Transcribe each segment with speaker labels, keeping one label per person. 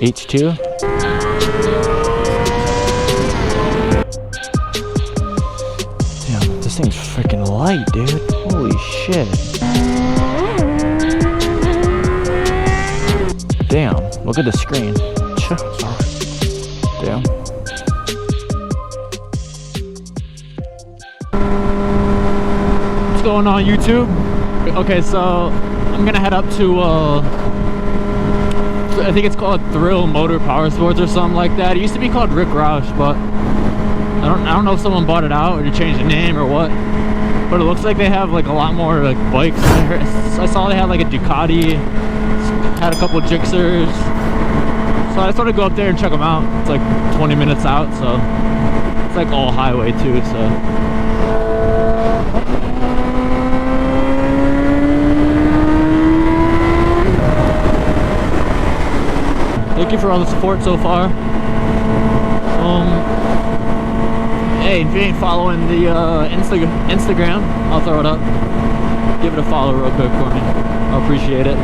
Speaker 1: H2. Damn, this thing's freaking light, dude. Holy shit. Damn, look at the screen. Damn. What's going on, YouTube? Okay, so I'm gonna head up to I think it's called Thrill Motor Power Sports or something like that. It used to be called Rick Roush, but I don't know if someone bought it out or to change the name or what. But it looks like they have like a lot more like bikes. I saw they had like a Ducati, had a couple Gixxers. So I just want to go up there and check them out. It's like 20 minutes out, so it's like all highway too. So. Thank you for all the support so far. Hey, if you ain't following the Instagram, I'll throw it up. Give it a follow real quick for me. I'll appreciate it.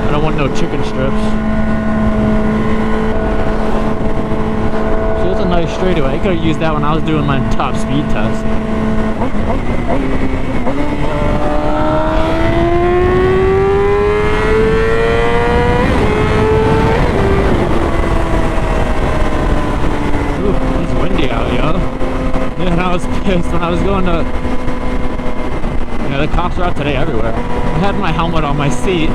Speaker 1: I don't want no chicken strips. So it's a nice straightaway. I could have used that when I was doing my top speed test. Out, yo. And I was pissed when I was going to, you know, the cops are out today everywhere. I had my helmet on my seat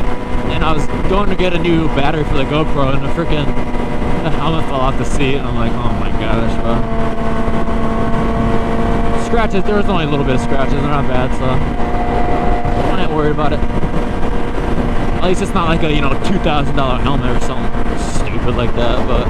Speaker 1: and I was going to get a new battery for the GoPro and the helmet fell off the seat and I'm like, oh my gosh, bro. Scratches, there was only a little bit of scratches, they're not bad, so I'm not worried about it. At least it's not like a, you know, $2,000 helmet or something stupid like that, but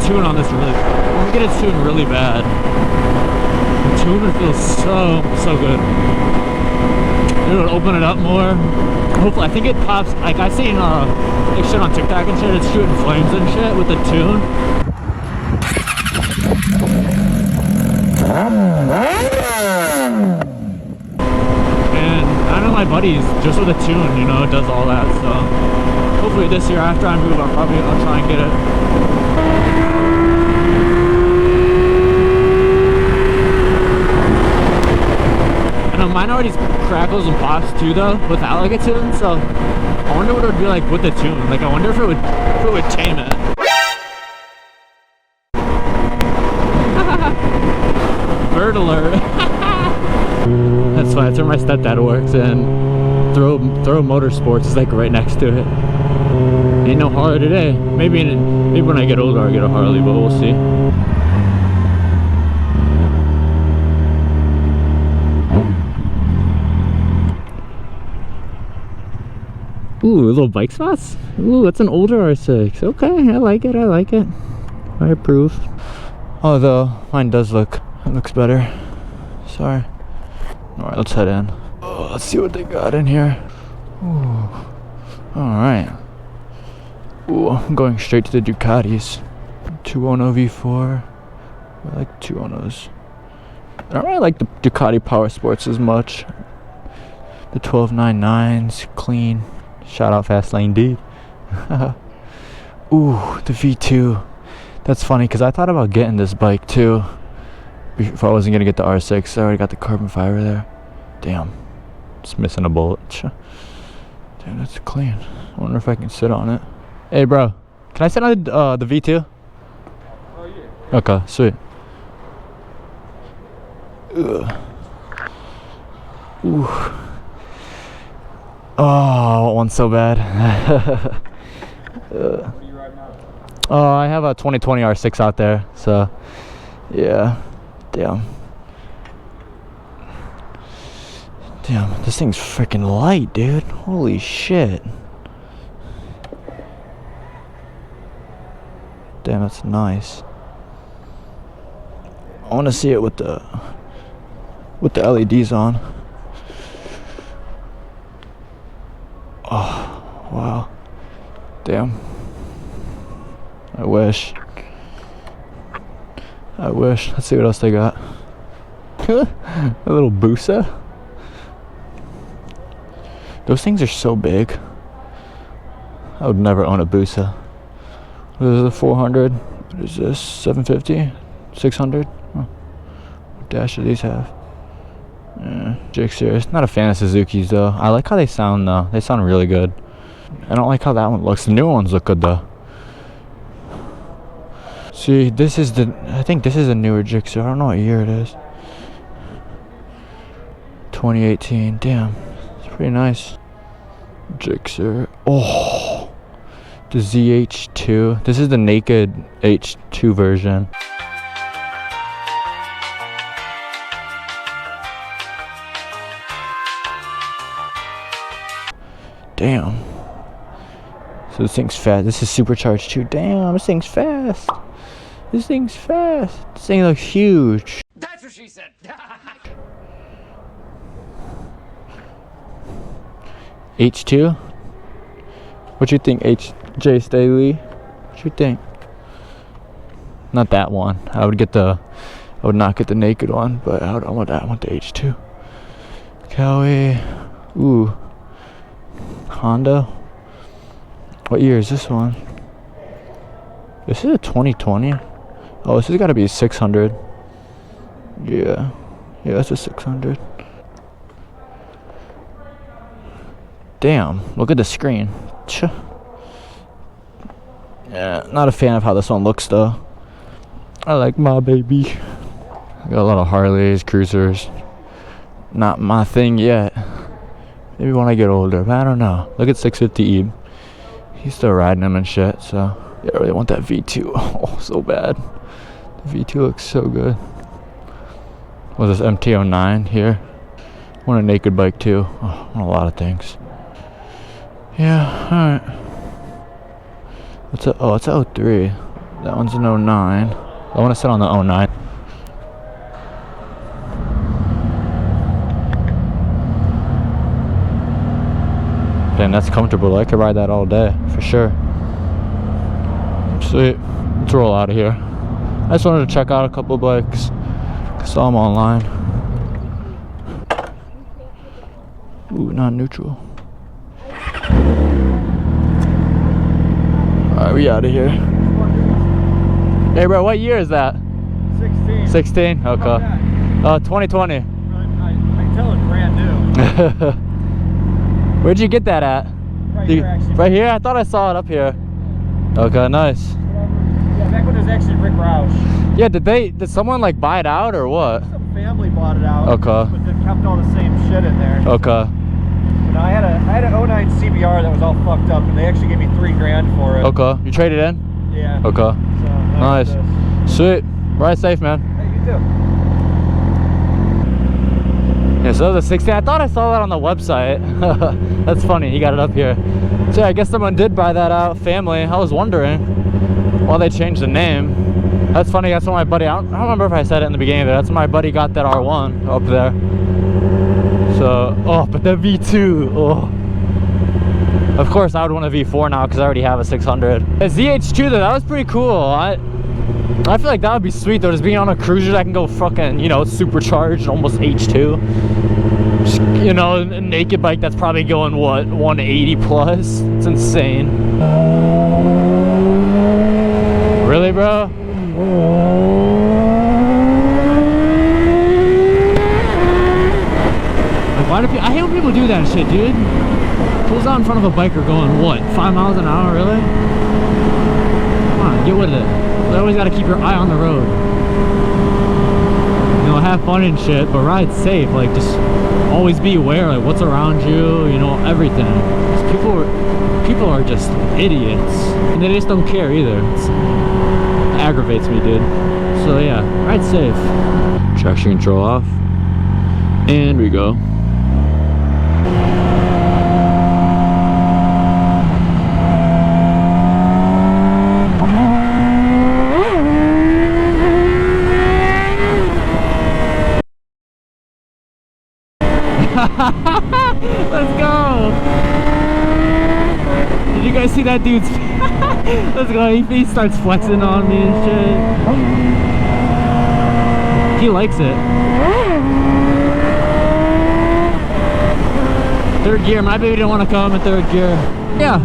Speaker 1: tune on this really. I'm gonna get it tuned really bad. The tuner feels so good. It'll open it up more. Hopefully, I think it pops. Like I've seen like shit on TikTok and shit. It's shooting flames and shit with the tune. And I know my buddies just with a tune, you know, does all that. So hopefully this year after I move, I'll try and get it. Mine already crackles and pops too though without like a tune, so I wonder what it would be like with the tune. Like I wonder if it would tame it. Bird alert. That's fine, that's where my stepdad works and Throw Motorsports is like right next to it. Ain't no Harley today. Maybe when I get older I'll get a Harley, but we'll see. Ooh, little bike spots? Ooh, that's an older R6. Okay, I like it, I like it. I approve. Although, mine does looks better. Sorry. Alright, let's head in. Oh, let's see what they got in here. Ooh. Alright. Ooh, I'm going straight to the Ducatis. 210 V4. I like 210s. I don't really like the Ducati Power Sports as much. The 1299s, clean. Shout out Fast Lane D. Ooh, the V2. That's funny because I thought about getting this bike too. Before I wasn't gonna get the R6. I already got the carbon fiber there. Damn, it's missing a bullet. Damn, that's clean. I wonder if I can sit on it. Hey, bro, can I sit on the V2? Oh yeah. Okay, sweet. Ugh. Ooh. Oh, I want one so bad. What are you riding out? Oh, I have a 2020 R6 out there, so yeah. Damn, this thing's freaking light, dude. Holy shit. Damn, that's nice. I want to see it with the LEDs on. Oh, wow. Damn. I wish. Let's see what else they got. A little Busa. Those things are so big. I would never own a Busa. What is it, 400? What is this, 750? 600? Oh. What dash do these have? Yeah, Jake Series. Not a fan of Suzuki's though. I like how they sound though. They sound really good. I don't like how that one looks. The new ones look good though. See, this is I think this is a newer Jixer. I don't know what year it is. 2018. Damn. It's pretty nice. Jixer. Oh. The ZH2. This is the naked H2 version. Damn. So this thing's fast. This is supercharged too. Damn, this thing's fast. This thing's fast. This thing looks huge.
Speaker 2: That's what she said.
Speaker 1: H2? What you think, HJ Staley? What you think? Not that one. I would not get the naked one, but I want the H2. Cowie. Ooh. Honda. What year is this one? This is a 2020. Oh, this has got to be a 600. Yeah, that's a 600. Damn, look at the screen. Yeah, not a fan of how this one looks though. I like my baby. I got a lot of Harleys, cruisers. Not my thing yet. Maybe when I get older, but I don't know. Look at 650 Ebe. He's still riding him and shit, so yeah, I really want that V2. Oh, so bad. The V2 looks so good. What's this, MT-09 here? I want a naked bike too. Oh, I want a lot of things. Yeah, alright. It's a 03. That one's an 09. I want to sit on the 09. Damn, that's comfortable. I could ride that all day, for sure. Sweet. Let's roll out of here. I just wanted to check out a couple of bikes. Saw them online. Ooh, not neutral. Alright, we out of here. Hey bro, what year is that?
Speaker 3: 16.
Speaker 1: 16? Okay. 2020.
Speaker 3: I can tell it's brand new.
Speaker 1: Where'd you get that at?
Speaker 3: Right here, actually.
Speaker 1: Right here? I thought I saw it up here. Okay, nice.
Speaker 3: Yeah, back when it was actually Rick Roush.
Speaker 1: Yeah, did someone like buy it out or what?
Speaker 3: Some family bought it out.
Speaker 1: Okay.
Speaker 3: But they kept all the same shit in there.
Speaker 1: Okay.
Speaker 3: And I had an 09 CBR that was all fucked up, and they actually gave me $3 grand for it.
Speaker 1: Okay. You traded in?
Speaker 3: Yeah.
Speaker 1: Okay.
Speaker 3: So,
Speaker 1: nice. Sweet. Ride safe, man.
Speaker 3: Hey, you too.
Speaker 1: Yeah, so that was a 16. I thought I saw that on the website. That's funny, you got it up here. So yeah, I guess someone did buy that out, family. I was wondering why they changed the name. That's funny, that's when my buddy, I don't remember if I said it in the beginning, but that's when my buddy got that R1 up there. So, oh, but the V2, oh. Of course, I would want a V4 now because I already have a 600. The ZH2 though, that was pretty cool. I feel like that would be sweet though, just being on a cruiser that can go fucking, you know, supercharged, almost H2. Just, you know, a naked bike that's probably going, what, 180 plus? It's insane. Really, bro? Like, why do people, I hate when people do that shit, dude. Pulls out in front of a biker going, what, 5 miles an hour, really? Come on, get with it. You always got to keep your eye on the road. You know, have fun and shit, but ride safe. Like, just always be aware, like, what's around you, you know, everything. People are just idiots. And they just don't care either. It aggravates me, dude. So, yeah, ride safe. Traction control off. And we go. Let's go. Did you guys see that dude's let's go, he starts flexing on me and shit. He likes it. Third gear, my baby didn't want to come in third gear. Yeah,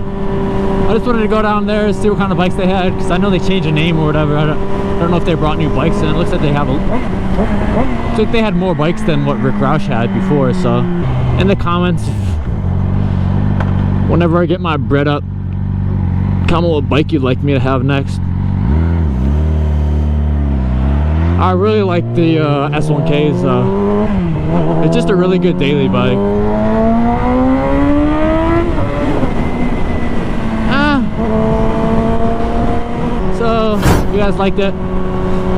Speaker 1: I just wanted to go down there and see what kind of bikes they had, because I know they changed the name or whatever. I don't know if they brought new bikes in. It looks like they have looks like they had more bikes than what Rick Roush had before. So in the comments, whenever I get my bread up, comment what bike you'd like me to have next. I really like the S1Ks. It's just a really good daily bike. So if you guys liked it,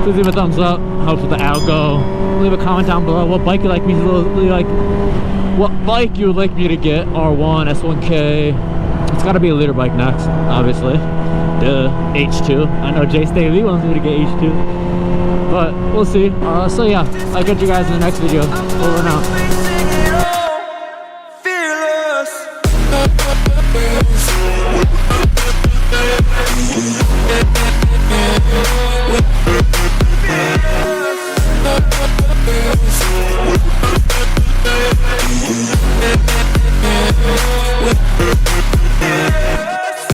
Speaker 1: please leave a thumbs up. Helps with the algo. Leave a comment down below what bike you like me to what bike you would like me to get. R1, S1K. It's got to be a liter bike next, obviously. Duh, H2. I know Jay Staley wants me to get H2, but we'll see. So yeah, I'll catch you guys in the next video. Over and out.